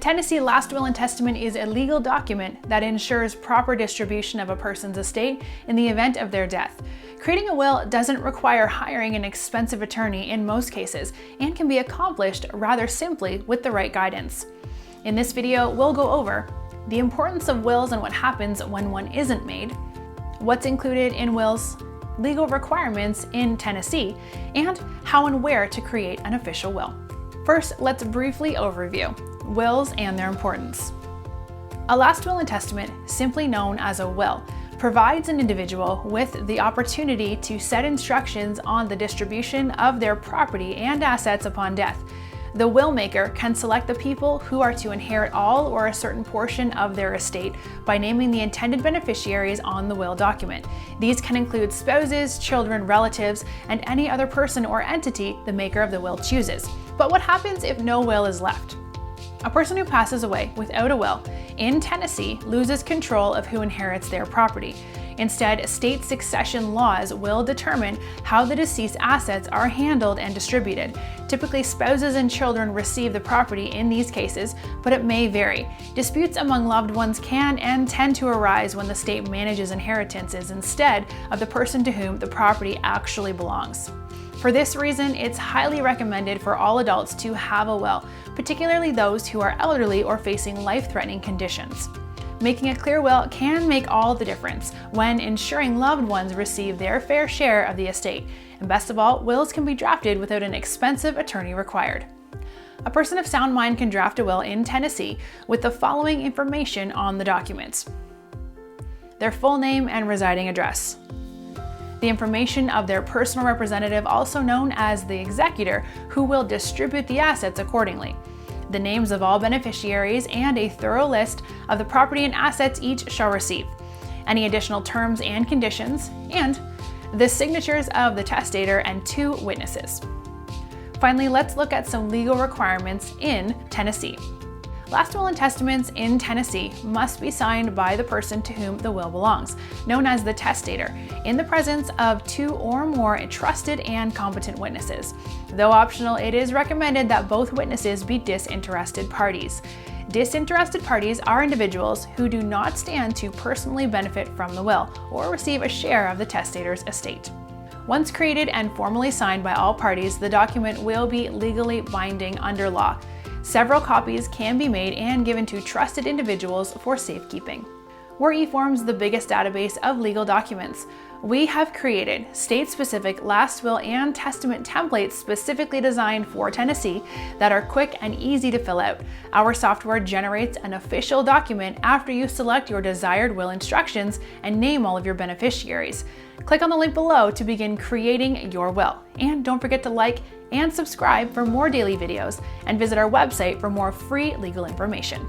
Tennessee last will and testament is a legal document that ensures proper distribution of a person's estate in the event of their death. Creating a will doesn't require hiring an expensive attorney in most cases and can be accomplished rather simply with the right guidance. In this video, we'll go over the importance of wills and what happens when one isn't made, what's included in wills, legal requirements in Tennessee, and how and where to create an official will. First, let's briefly overview wills and their importance. A last will and testament, simply known as a will, provides an individual with the opportunity to set instructions on the distribution of their property and assets upon death. The will maker can select the people who are to inherit all or a certain portion of their estate by naming the intended beneficiaries on the will document. These can include spouses, children, relatives, and any other person or entity the maker of the will chooses. But what happens if no will is left? A person who passes away without a will in Tennessee loses control of who inherits their property. Instead, state succession laws will determine how the deceased assets are handled and distributed. Typically, spouses and children receive the property in these cases, but it may vary. Disputes among loved ones can and tend to arise when the state manages inheritances instead of the person to whom the property actually belongs. For this reason, it's highly recommended for all adults to have a will, particularly those who are elderly or facing life-threatening conditions. Making a clear will can make all the difference when ensuring loved ones receive their fair share of the estate. And best of all, wills can be drafted without an expensive attorney required. A person of sound mind can draft a will in Tennessee with the following information on the documents: their full name and residing address, the information of their personal representative, also known as the executor, who will distribute the assets accordingly, the names of all beneficiaries, and a thorough list of the property and assets each shall receive, any additional terms and conditions, and the signatures of the testator and 2 witnesses. Finally, let's look at some legal requirements in Tennessee. Last will and testaments in Tennessee must be signed by the person to whom the will belongs, known as the testator, in the presence of 2 or more trusted and competent witnesses. Though optional, it is recommended that both witnesses be disinterested parties. Disinterested parties are individuals who do not stand to personally benefit from the will or receive a share of the testator's estate. Once created and formally signed by all parties, the document will be legally binding under law. Several copies can be made and given to trusted individuals for safekeeping. We're eForms, the biggest database of legal documents. We have created state-specific last will and testament templates specifically designed for Tennessee that are quick and easy to fill out. Our software generates an official document after you select your desired will instructions and name all of your beneficiaries. Click on the link below to begin creating your will. And don't forget to like and subscribe for more daily videos, and visit our website for more free legal information.